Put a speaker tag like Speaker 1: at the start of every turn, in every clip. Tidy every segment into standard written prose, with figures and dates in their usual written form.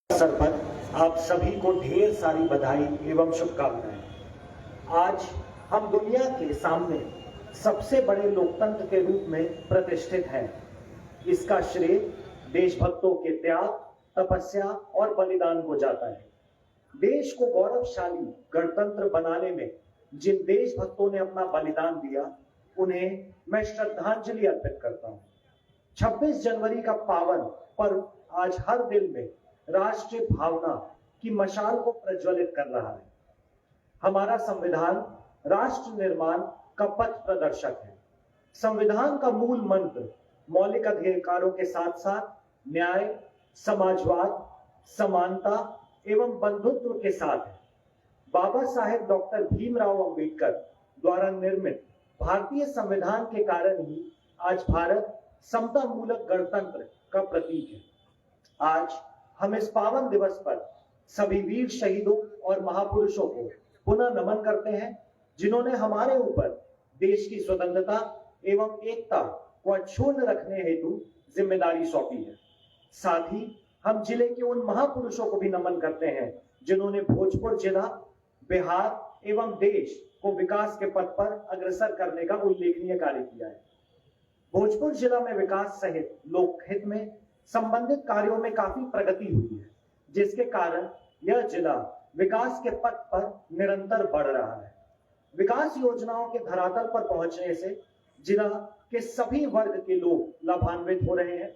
Speaker 1: अवसर पर आप सभी को ढेर सारी बधाई एवं शुभकामनाएं। आज हम दुनिया के सामने सबसे बड़े लोकतंत्र के रूप में प्रतिष्ठित हैं। इसका श्रेय देशभक्तों के त्याग, तपस्या और बलिदान को जाता है। देश को गौरवशाली गणतंत्र बनाने में जिन देशभक्तों ने अपना बलिदान दिया, उन्हें मैं श्रद्धांजलि अर्पित करता हूं। 26 जनवरी का पावन पर्व आज हर दिल में राष्ट्रीय भावना की मशाल को प्रज्वलित कर रहा है। हमारा संविधान राष्ट्र निर्माण का पथ प्रदर्शक है। संविधान का मूल मंत्र मौलिक अधिकारों के साथ साथ न्याय, समाजवाद, समानता एवं बंधुत्व के साथ है। बाबा साहेब डॉक्टर भीमराव अंबेडकर द्वारा निर्मित भारतीय संविधान के कारण ही आज भारत समता मूलक गणतंत्र का प्रतीक है। आज हम इस पावन दिवस पर सभी वीर शहीदों और महापुरुषों को पुनः नमन करते हैं, जिन्होंने हमारे ऊपर देश की स्वतंत्रता एवं एकता को अक्षुण्ण रखने हेतु जिम्मेदारी सौंपी है। साथ ही हम जिले के उन महापुरुषों को भी नमन करते हैं, जिन्होंने भोजपुर जिला, बिहार एवं देश को विकास के पथ पर अग्रसर करने का उल्लेखनीय कार्य किया है। भोजपुर जिला में विकास सहित लोकहित में संबंधित कार्यों में काफी प्रगति हुई है, जिसके कारण यह जिला विकास के पथ पर निरंतर बढ़ रहा है। विकास योजनाओं के धरातल पर पहुंचने से जिला के सभी वर्ग के लोग लाभान्वित हो रहे हैं।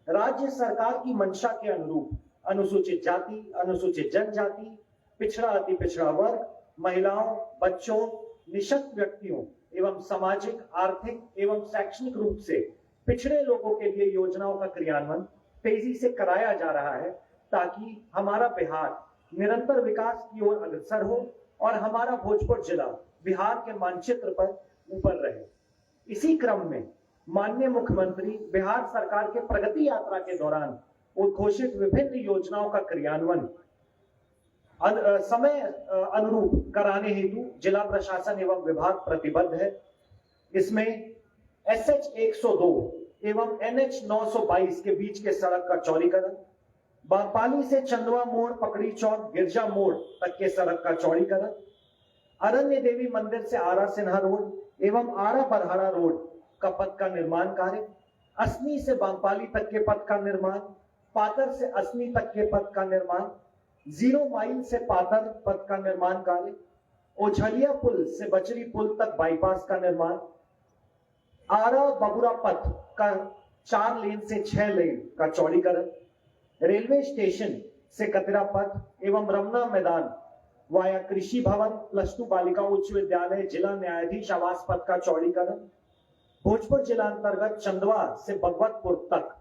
Speaker 1: राज्य सरकार की मंशा के अनुरूप अनुसूचित जाति, अनुसूचित जनजाति, पिछड़ा अति पिछड़ा वर्ग, महिलाओं, बच्चों, निशक्त व्यक्तियों एवं सामाजिक, आर्थिक एवं शैक्षणिक रूप से पिछड़े लोगों के लिए योजनाओं का क्रियान्वयन तेजी से कराया जा रहा है, ताकि हमारा बिहार निरंतर विकास की ओर अग्रसर हो और हमारा भोजपुर जिला बिहार के मानचित्र पर ऊपर रहे। इसी क्रम में माननीय मुख्यमंत्री बिहार सरकार के प्रगति यात्रा के दौरान उद्घोषित विभिन्न योजनाओं का क्रियान्वयन समय अनुरूप कराने हेतु जिला प्रशासन एवं विभाग प्रतिबद्ध है। इसमें SH 102 एवं NH 922 के बीच के सड़क का चौड़ीकरण, बागपाली से चंदवा मोड़, पकड़ी चौक, गिरजा मोड़ तक के सड़क का चौड़ीकरण, अरण्य देवी मंदिर से आरा सिन्हा रोड एवं आरा बरहाड़ा रोड का पथ का निर्माण कार्य, असनी से बागपाली तक के पथ का निर्माण, पातर से असनी तक के पथ का निर्माण, 0 माइल से पातर पथ का निर्माण कार्य, ओझलिया पुल से बचरी पुल तक बाईपास का निर्माण, आरा बबुरा पथ का 4 लेन से 6 लेन का चौड़ीकरण, रेलवे स्टेशन से कतरा पथ एवं रमना मैदान वाया कृषि भवन, +2 बालिका उच्च विद्यालय, जिला न्यायाधीश आवास पथ का चौड़ीकरण, भोजपुर जिला अंतर्गत चंदवा से भगवतपुर तक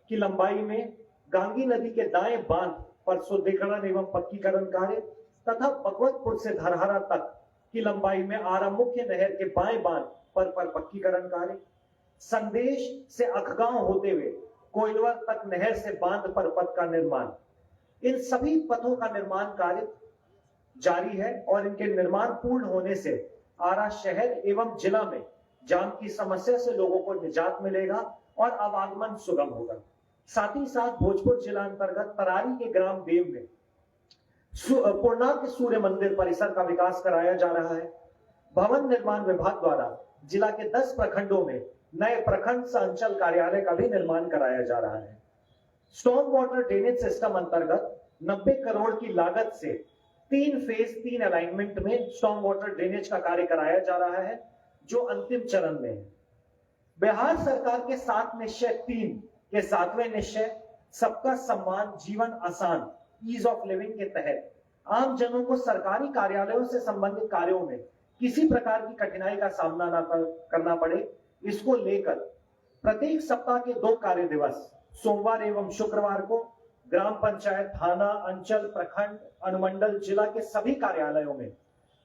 Speaker 1: की लंबाई में गांगी नदी के दाएं बांध पर सुदृढ़ीकरण एवं पक्कीकरण कार्य तथा भगवतपुर से धरहरा तक की लंबाई में आरा मुख्य नहर के बाएं बांध पर पक्कीकरण कार्य, संदेश से अखगांव होते हुए कोइलवर तक नहर से बांध पर पथ का निर्माण। इन सभी पथों का निर्माण कार्य जारी है और इनके निर्माण पूर्ण होने से आरा शहर एवं जिला में जाम की समस्या से लोगों को निजात मिलेगा और आवागमन सुगम होगा। साथ ही साथ भोजपुर जिला अंतर्गत तरारी के ग्राम देव में पूर्णांक सूर्य मंदिर परिसर का विकास कराया जा रहा है। भवन निर्माण विभाग द्वारा जिला के 10 प्रखंडों में नए प्रखंड संचल कार्यालय का भी निर्माण कराया जा रहा है। स्टॉर्म वाटर ड्रेनेज सिस्टम अंतर्गत 90 करोड़ की लागत से 3 फेज 3 अलाइनमेंट में स्टॉर्म वाटर ड्रेनेज का कार्य कराया जा रहा है, जो अंतिम चरण में है। बिहार सरकार के 7 निश्चय 3 के 7वें निश्चय सबका सम्मान जीवन आसान, ईज ऑफ लिविंग के तहत आम जनों को सरकारी कार्यालयों से संबंधित कार्यों में किसी प्रकार की कठिनाई का सामना न करना पड़े, इसको लेकर प्रत्येक सप्ताह के 2 कार्य दिवस सोमवार एवं शुक्रवार को ग्राम पंचायत, थाना, अंचल, प्रखंड, अनुमंडल, जिला के सभी कार्यालयों में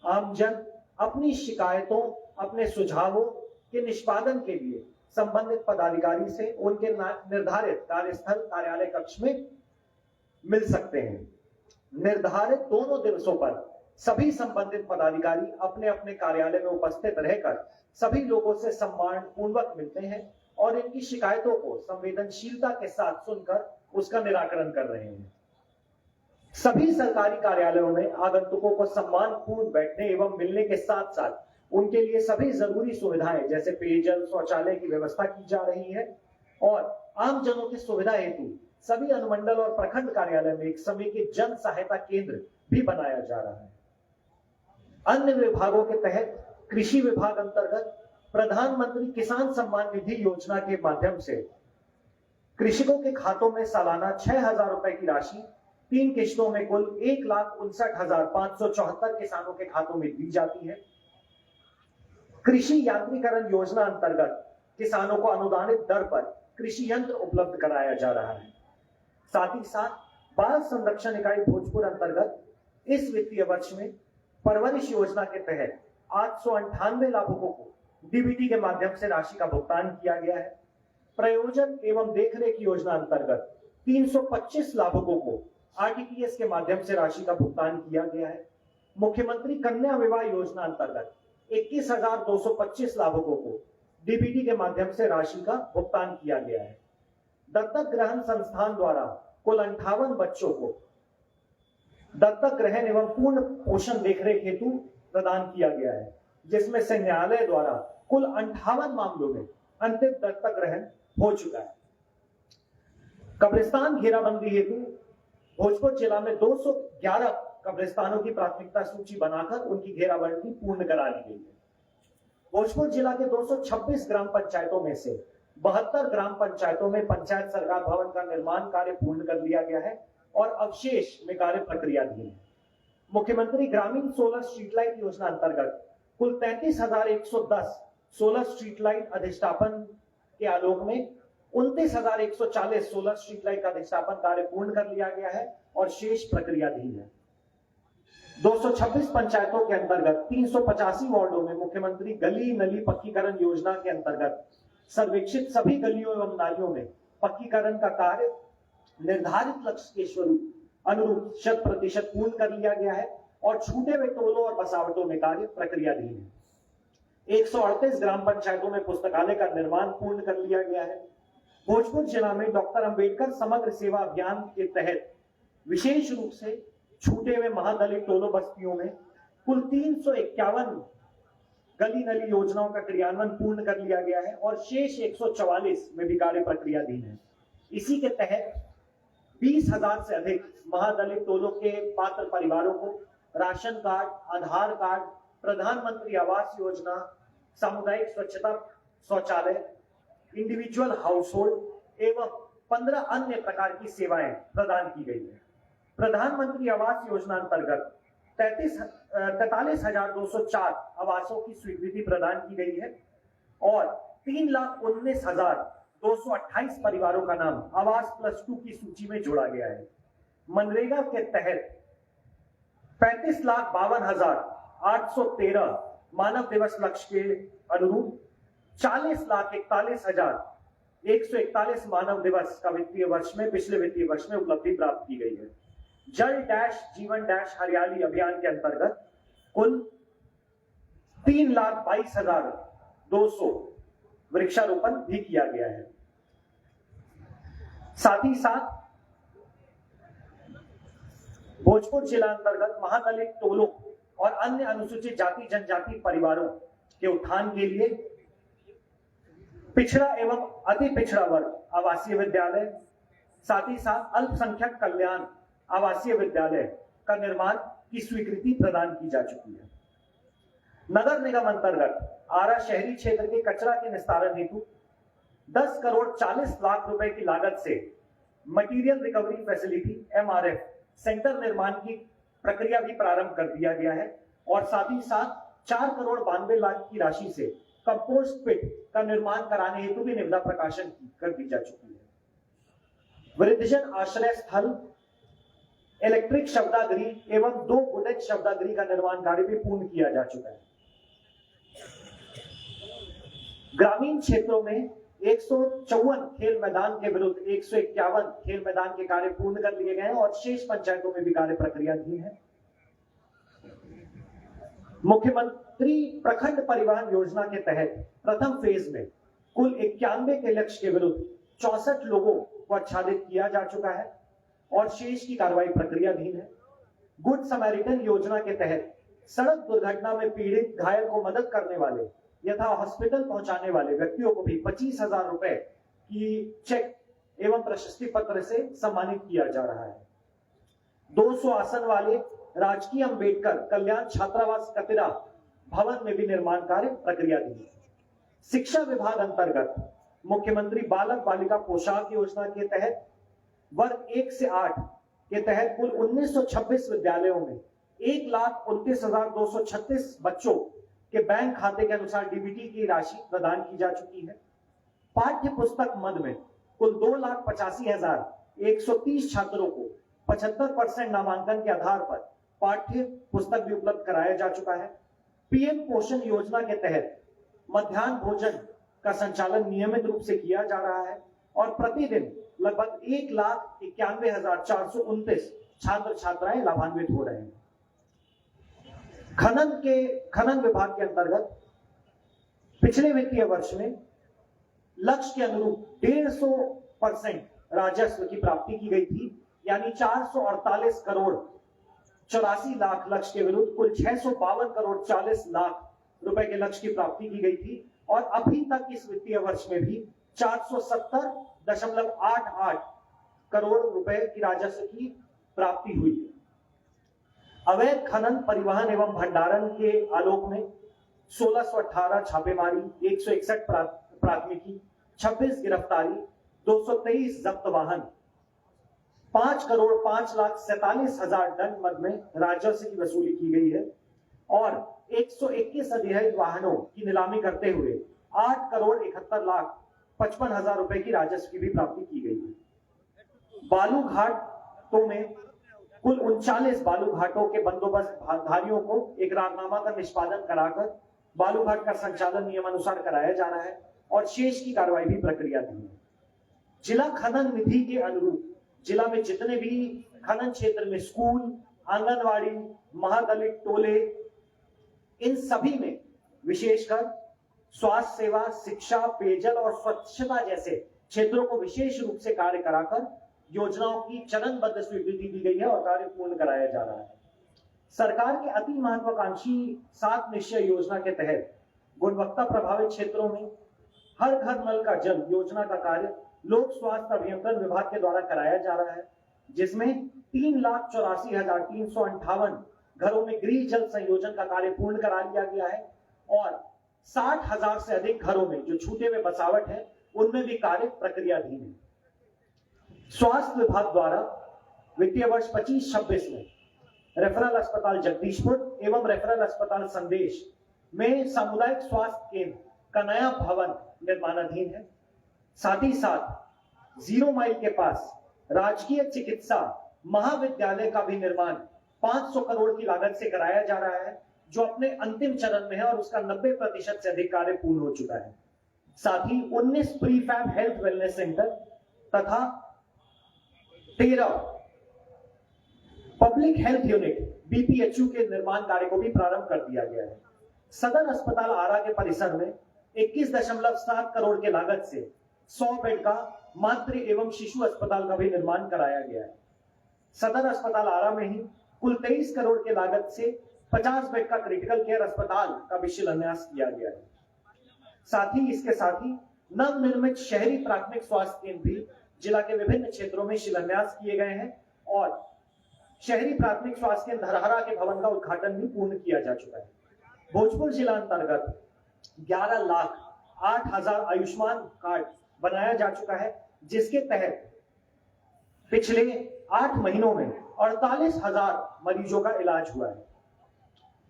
Speaker 1: आमजन अपनी शिकायतों, अपने सुझावों के निष्पादन के लिए संबंधित पदाधिकारी से उनके निर्धारित कार्यस्थल कार्यालय कक्ष में मिल सकते हैं। निर्धारित दोनों दिवसों पर सभी संबंधित पदाधिकारी अपने अपने कार्यालय में उपस्थित रहकर सभी लोगों से सम्मान पूर्वक मिलते हैं और इनकी शिकायतों को संवेदनशीलता के साथ सुनकर उसका निराकरण कर रहे हैं। सभी सरकारी कार्यालयों में आगंतुकों को सम्मानपूर्ण बैठने एवं मिलने के साथ साथ उनके लिए सभी जरूरी सुविधाएं जैसे पेयजल, शौचालय की व्यवस्था की जा रही है और आम जनों की सुविधा हेतु सभी अनुमंडल और प्रखंड कार्यालय में एक समेकित जन सहायता केंद्र भी बनाया जा रहा है। अन्य विभागों के तहत कृषि विभाग अंतर्गत प्रधानमंत्री किसान सम्मान निधि योजना के माध्यम से कृषकों के खातों में सालाना 6,000 रुपए की राशि 3 किश्तों में कुल 1,59,574 किसानों के खातों में दी जाती है। कृषि यांत्रिकरण योजना अंतर्गत किसानों को अनुदानित दर पर कृषि यंत्र उपलब्ध कराया जा रहा है। साथ ही साथ बाल संरक्षण इकाई भोजपुर अंतर्गत इस वित्तीय वर्ष में परवरिश योजना के तहत 898 लाभुकों को डीबीटी के माध्यम से राशि का भुगतान किया गया है। प्रयोजन एवं देखरेख योजना अंतर्गत 325 लाभुकों को आरटीपीएस के माध्यम से राशि का भुगतान किया गया है। मुख्यमंत्री कन्या विवाह योजना अंतर्गत 21,225 लाभुकों को डीबीटी के माध्यम से राशि का भुगतान किया गया है। दत्तक ग्रहण संस्थान द्वारा कुल 58 बच्चों को दत्तक ग्रहण एवं पूर्ण पोषण देखरेख हेतु प्रदान किया गया है, जिसमें से न्यायालय द्वारा कुल 58 मामलों में अंतिम दत्तक ग्रहण हो चुका है। कब्रिस्तान घेराबंदी हेतु भोजपुर जिला में 211 कब्रिस्तानों की प्राथमिकता सूची बनाकर उनकी घेराबंदी पूर्ण करा ली गई है। भोजपुर जिला के 226 ग्राम पंचायतों में से 72 ग्राम पंचायतों में पंचायत सरकार भवन का निर्माण कार्य पूर्ण कर लिया गया है और अवशेष में कार्य प्रक्रियाधीन है। मुख्यमंत्री ग्रामीण सोलर स्ट्रीट लाइट योजना अंतर्गत कुल 33,110 सोलर स्ट्रीट लाइट अधिष्ठापन के आलोक में 29,140 सोलर स्ट्रीट लाइट का अधिष्ठापन कार्य पूर्ण कर लिया गया है और शेष प्रक्रियाधीन है। 226 पंचायतों के अंतर्गत 385 वार्डों में मुख्यमंत्री गली नली पक्कीकरण योजना के अंतर्गत सर्वेक्षित सभी गलियों एवं नालियों में पक्कीकरण का कार्य निर्धारित लक्ष्य के स्वरूप अनुरूप 100% पूर्ण कर लिया गया है और छूटे हुए टोलों और बसावटों में कार्य प्रक्रियाधीन है। 138 ग्राम पंचायतों में पुस्तकालय का निर्माण पूर्ण कर लिया गया है। भोजपुर जिला में डॉक्टर अंबेडकर समग्र सेवा अभियान के तहत विशेष रूप से छूटे हुए महादलित टोलों बस्तियों में कुल 351 गली नली योजनाओं का क्रियान्वयन पूर्ण कर लिया गया है और शेष 144 में भी कार्य प्रक्रियाधीन है। इसी के तहत 20,000 से अधिक महादलित टोलों के पात्र परिवारों को राशन कार्ड, आधार कार्ड, प्रधानमंत्री आवास योजना, सामुदायिक स्वच्छता शौचालय, इंडिविजुअल हाउस होल्ड एवं 15 अन्य प्रकार की सेवाएं प्रदान की गई है। प्रधानमंत्री आवास योजना अंतर्गत 43,204 आवासों की स्वीकृति प्रदान की गई है और 3,19,228 परिवारों का नाम आवास +2 की सूची में जोड़ा गया है। मनरेगा के तहत 35,52,813 मानव दिवस लक्ष्य के अनुरूप 40,41,141 मानव दिवस का वित्तीय वर्ष में पिछले वित्तीय वर्ष में उपलब्धि प्राप्त की गई है। जल डैश जीवन डैश हरियाली अभियान के अंतर्गत कुल 3,22,200 वृक्षारोपण भी किया गया है। साथ ही साथ भोजपुर जिला अंतर्गत महादलित टोलों और अन्य अनुसूचित जाति जनजाति परिवारों के उत्थान के लिए पिछड़ा एवं अति पिछड़ा वर्ग आवासीय विद्यालय, साथ ही साथ अल्पसंख्यक कल्याण आवासीय विद्यालय का निर्माण की स्वीकृति प्रदान की जा चुकी है। नगर निगम अंतर्गत आरा शहरी क्षेत्र के कचरा के निस्तारण हेतु 10 करोड़ 40 लाख रुपए की लागत से material recovery facility MRF centre निर्माण की प्रक्रिया भी प्रारंभ कर दिया गया है और साथ ही साथ 4 करोड़ 92 लाख की राशि से कंपोस्ट पिट का निर्माण कराने हेतु भी निविदा प्रकाशन कर दी जा चुकी है। वृद्धजन आश्रय स्थल, इलेक्ट्रिक शवदागृह एवं 2 बुलेट शवदागृह का निर्माण कार्य भी पूर्ण किया जा चुका है। ग्रामीण क्षेत्रों में 154 खेल मैदान के विरुद्ध 151 खेल मैदान के कार्य पूर्ण कर लिए गए हैं और शेष पंचायतों में भी कार्य प्रक्रियाधीन है। मुख्यमंत्री प्रखंड परिवहन योजना के तहत प्रथम फेज में कुल 91 के लक्ष्य के विरुद्ध 64 लोगों को आच्छादित किया जा चुका है। और शेष की कार्रवाई प्रक्रियाधीन है। गुड समैरिटन योजना के तहत सड़क दुर्घटना में पीड़ित घायल को मदद करने वाले यथा हॉस्पिटल पहुंचाने वाले व्यक्तियों को भी 25,000 रुपए की चेक एवं प्रशस्ति पत्र से सम्मानित किया जा रहा है। 200 आसन वाले राजकीय अंबेडकर कल्याण छात्रावास कतिरा भवन में भी निर्माण कार्य प्रक्रियाधीन है। शिक्षा विभाग अंतर्गत मुख्यमंत्री बालक बालिका पोशाक योजना के तहत वर्ग 1 से 8 के तहत कुल 1926 विद्यालयों में 1,29,236 बच्चों के बैंक खाते के अनुसार डीबीटी की राशि प्रदान की जा चुकी है। पाठ्य पुस्तक मद में कुल 2,85,130 छात्रों को 75% नामांकन के आधार पर पाठ्य पुस्तक भी उपलब्ध कराया जा चुका है। पीएम पोषण योजना के तहत मध्याह्न भोजन का संचालन नियमित रूप से किया जा रहा है और प्रतिदिन लगभग 1,91,429 छात्र छात्राएं लाभान्वित हो रहे हैं। खनन विभाग के अंतर्गत पिछले वित्तीय वर्ष में लक्ष्य के अनुरूप 150% राजस्व की प्राप्ति की गई थी, यानी 448 करोड़ 84 लाख लक्ष्य के विरुद्ध कुल 652 करोड़ 40 लाख रुपए के लक्ष्य की प्राप्ति की गई थी और अभी तक इस वित्तीय वर्ष में भी 470.88 करोड़ रुपए की राजस्व की प्राप्ति हुई है। अवैध खनन परिवहन एवं भंडारण के आलोक में 1618 छापेमारी, 161 प्राथमिकी, 26 गिरफ्तारी, 223 जब्त वाहन, 5,05,47,000 टन मद में राजस्व की वसूली की गई है और 121 अधिग्रहित वाहनों की नीलामी करते हुए 8,71,55,000 रुपए की राजस्व की भी प्राप्ति की गई है। बालू घाटों में कुल 39 बालू घाटों के बंदोबस्तधारियों को इकरारनामा का निष्पादन कराकर बालू घाट का संचालन नियमानुसार कराया जा रहा है और शेष की कार्रवाई भी प्रक्रियाधीन है। जिला खनन निधि के अनुरूप जिला में जितने भी खनन क्षेत्र में स्कूल, आंगनवाड़ी, महादलित टोले, इन सभी में विशेषकर स्वास्थ्य सेवा, शिक्षा, पेयजल और स्वच्छता जैसे क्षेत्रों को विशेष रूप से कार्य कराकर योजनाओं की चरणबद्ध स्वीकृति दी गई है और कार्य पूर्ण कराया जा रहा है। सरकार के अति महत्वाकांक्षी 7 निश्चय योजना के तहत गुणवत्ता प्रभावित क्षेत्रों में हर घर नल का जल योजना का कार्य लोक स्वास्थ्य अभियंत्रण विभाग के द्वारा कराया जा रहा है, जिसमें 3,84,358 घरों में गृह जल संयोजन का कार्य पूर्ण करा लिया गया है और 60,000 से अधिक घरों में जो छूटे हुए बसावट है उनमें भी कार्य प्रक्रियाधीन है। स्वास्थ्य विभाग द्वारा वित्तीय वर्ष 25-26 में रेफरल अस्पताल जगदीशपुर एवं रेफरल अस्पताल संदेश में सामुदायिक स्वास्थ्य केंद्र का नया भवन निर्माणाधीन है। साथ ही साथ 0 माइल के पास राजकीय चिकित्सा महाविद्यालय का भी निर्माण 500 करोड़ की लागत से कराया जा रहा है, जो अपने अंतिम चरण में है और उसका 90% से अधिक कार्य पूर्ण हो चुका है। साथ ही 19 प्रीफैब हेल्थ वेलनेस सेंटर तथा 13 पब्लिक हेल्थ यूनिट बीपीएचयू के निर्माण कार्य को भी प्रारंभ कर दिया गया है। सदर अस्पताल आरा के परिसर में 21.7 करोड़ के लागत से 100 बेड का मातृ एवं शिशु अस्पताल का भी निर्माण कराया गया है। सदर अस्पताल आरा में ही कुल 23 करोड़ के लागत से 50 बेड का क्रिटिकल केयर अस्पताल का भी शिलान्यास किया गया है। साथ ही इसके साथ ही नवनिर्मित शहरी प्राथमिक स्वास्थ्य केंद्र भी जिला के विभिन्न क्षेत्रों में शिलान्यास किए गए हैं और शहरी प्राथमिक स्वास्थ्य केंद्र धरहरा के भवन का उद्घाटन भी पूर्ण किया जा चुका है। भोजपुर जिला अंतर्गत 11,08,000 आयुष्मान कार्ड बनाया जा चुका है, जिसके तहत पिछले 8 महीनों में 48,000 मरीजों का इलाज हुआ है।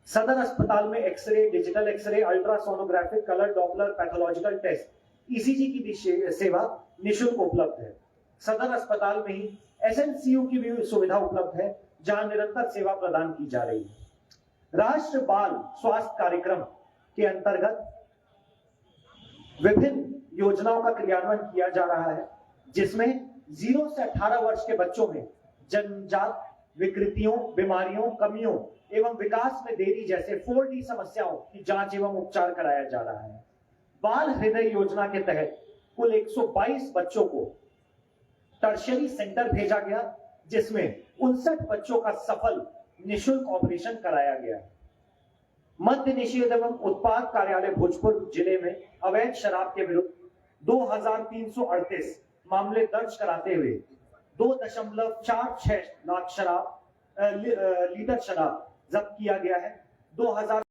Speaker 1: सदर अस्पताल में X-ray, digital X-ray, ultrasonographic, colour Doppler, pathological test, ECG की भी सेवा निःशुल्क उपलब्ध है। सदर अस्पताल में ही एसएनसीयू की भी सुविधा उपलब्ध है, जहां निरंतर सेवा प्रदान की जा रही है। राष्ट्रीय बाल स्वास्थ्य कार्यक्रम के अंतर्गत विभिन्न योजनाओं का क्रियान्वयन किया जा रहा है, जिसमें 0 से 18 वर्ष के बच्चों में जन्मजात विकृतियों, बीमारियों, कमियों एवं विकास में देरी जैसे 4D समस्याओं की जांच एवं उपचार कराया जा रहा है। बाल हृदय योजना के तहत कुल 122 बच्चों को टर्शियरी सेंटर भेजा गया, जिसमें 59 बच्चों का सफल निःशुल्क ऑपरेशन कराया गया। मद्य निषेध एवं उत्पाद कार्यालय भोजपुर जिले में अवैध शराब के विरुद्ध 2338 मामले दर्ज कराते हुए 2.46 लाख लीटर शराब जब्त किया गया है।